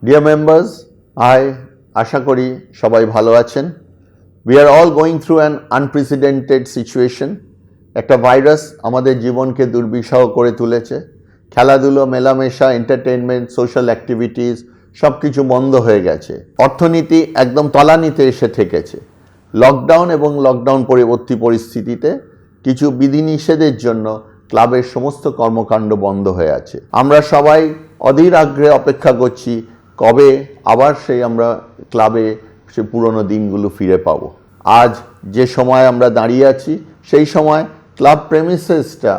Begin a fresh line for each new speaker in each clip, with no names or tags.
Dear members, আশা করি সবাই ভালো আছেন। We are all going through an unprecedented situation. একটা ভাইরাস আমাদের জীবনকে দুর্বিষহ করে তুলেছে। খেলাধুলো, মেলামেশা, এন্টারটেইনমেন্ট, সোশ্যাল অ্যাক্টিভিটিস সবকিছু বন্ধ হয়ে গেছে। অর্থনীতি একদম তলানিতে এসে ঠেকেছে। লকডাউন এবং লকডাউন পরবর্তী পরিস্থিতিতে কিছু বিধিনিষেধের জন্য ক্লাবের সমস্ত কর্মকাণ্ড বন্ধ হয়ে আছে। আমরা সবাই অধীর আগ্রহে অপেক্ষা করছি কবে আবার আমরা ক্লাবে সে পুরনো দিনগুলো ফিরে পাব। আজ যে সময় আমরা দাঁড়িয়ে আছি সেই সময় ক্লাব প্রেমিসেসটা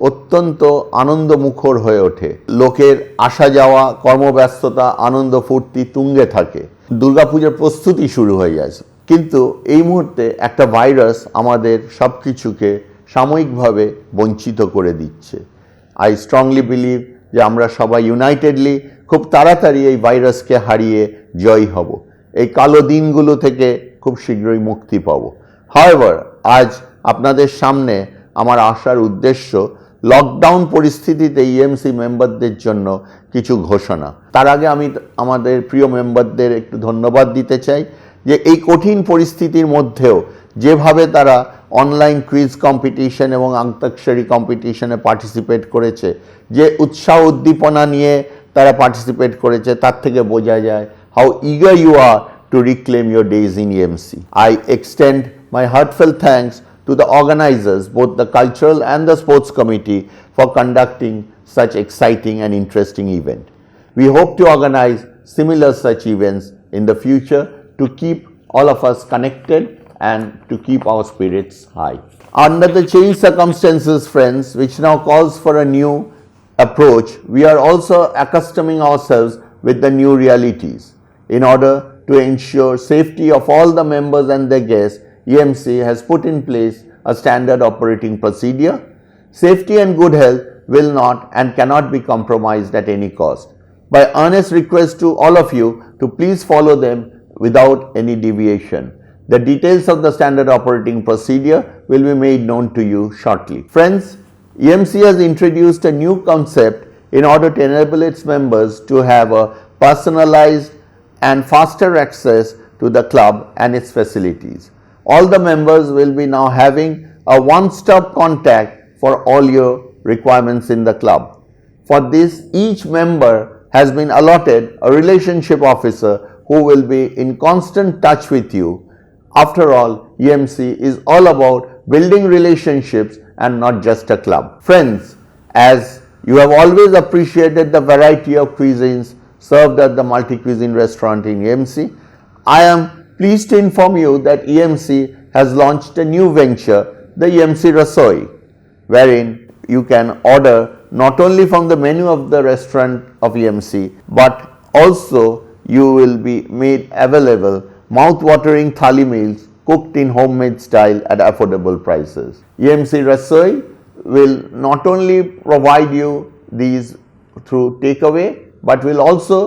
অত্যন্ত আনন্দমুখর হয়ে ওঠে। লোকের আসা যাওয়া, কর্মব্যস্ততা, আনন্দ ফুর্তি তুঙ্গে থাকে। দুর্গাপূজার প্রস্তুতি শুরু হয়ে গেছে, কিন্তু এই মুহূর্তে একটা ভাইরাস আমাদের সব কিছুকে সাময়িকভাবে বঞ্চিত করে দিচ্ছে। আই স্ট্রংলি বিলিভ যে আমরা সবাই ইউনাইটেডলি খুব তাড়াতাড়ি এই ভাইরাসকে হারিয়ে জয়ী হব। এই কালো দিনগুলো থেকে খুব শীঘ্রই মুক্তি পাব। হাওয়েভার, আজ আপনাদের সামনে আমার আসার উদ্দেশ্য লকডাউন পরিস্থিতিতে ইএমসি মেম্বারদের জন্য কিছু ঘোষণা। তার আগে আমি আমাদের প্রিয় মেম্বারদের একটু ধন্যবাদ দিতে চাই যে এই কঠিন পরিস্থিতির মধ্যেও যেভাবে তারা অনলাইন কুইজ কম্পিটিশন এবং আন্তাক্ষরী কম্পিটিশনে পার্টিসিপেট করেছে, যে উৎসাহ উদ্দীপনা নিয়ে তারা পার্টিসিপেট করেছে, তার থেকে বোঝা যায় how eager you are to reclaim your days in EMC. I extend my heartfelt thanks to the organizers, both the cultural and the sports committee, for conducting such exciting and interesting event. We hope to organize similar such events in the future to keep all of us connected and to keep our spirits high. Under the changed circumstances, friends, which now calls for a new approach, we are also accustoming ourselves with the new realities. In order to ensure safety of all the members and their guests, EMC has put in place a standard operating procedure. Safety and good health will not and cannot be compromised at any cost. By earnest request to all of you to please follow them without any deviation. The details of the standard operating procedure will be made known to you shortly. Friends, EMC has introduced a new concept in order to enable its members to have a personalized and faster access to the club and its facilities. All the members will be now having a one-stop contact for all your requirements in the club. For this, each member has been allotted a relationship officer who will be in constant touch with you. After all, EMC is all about building relationships and not just a club. Friends, as you have always appreciated the variety of cuisines served at the multi-cuisine restaurant in EMC, I am pleased to inform you that EMC has launched a new venture, the EMC Rasoi, wherein you can order not only from the menu of the restaurant of EMC, but also you will be made available mouth-watering thali meals cooked in homemade style at affordable prices. EMC Rasoi will not only provide you these through takeaway, but will also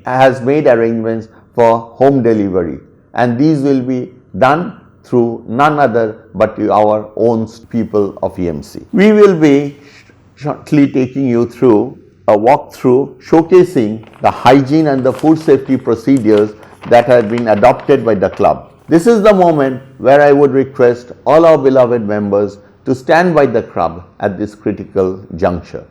has made arrangements for home delivery, and these will be done through none other but our own people of EMC. We will be shortly taking you through a walkthrough showcasing the hygiene and the food safety procedures that have been adopted by the club. This is the moment where I would request all our beloved members to stand by the club at this critical juncture.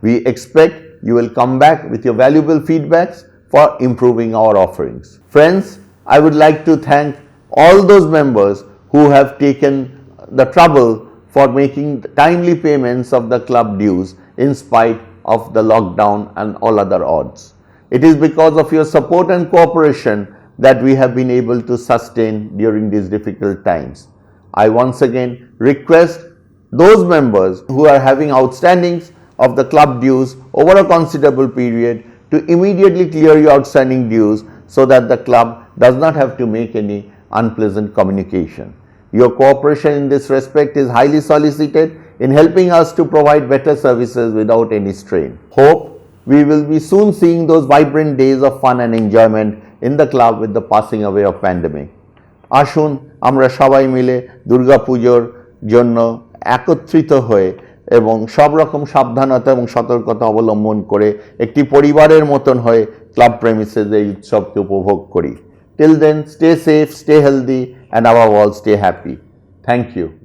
We expect you will come back with your valuable feedbacks for improving our offerings. Friends, I would like to thank all those members who have taken the trouble for making timely payments of the club dues in spite of the lockdown and all other odds. It is because of your support and cooperation that we have been able to sustain during these difficult times. I once again request those members who are having outstandings of the club dues over a considerable period to immediately clear your outstanding dues so that the club does not have to make any unpleasant communication. Your cooperation in this respect is highly solicited in helping us to provide better services without any strain. Hope we will be soon seeing those vibrant days of fun and enjoyment in the club with the passing away of pandemic. আসুন আমরা সবাই মিলে দুর্গাপুজোর জন্য একত্রিত হয়ে এবং সব রকম সাবধানতা এবং সতর্কতা অবলম্বন করে একটি পরিবারের মতন হয়ে ক্লাব প্রেমিসেস এই উৎসবকে উপভোগ করি। Till then, stay safe, stay healthy, and above all, stay happy. Thank you.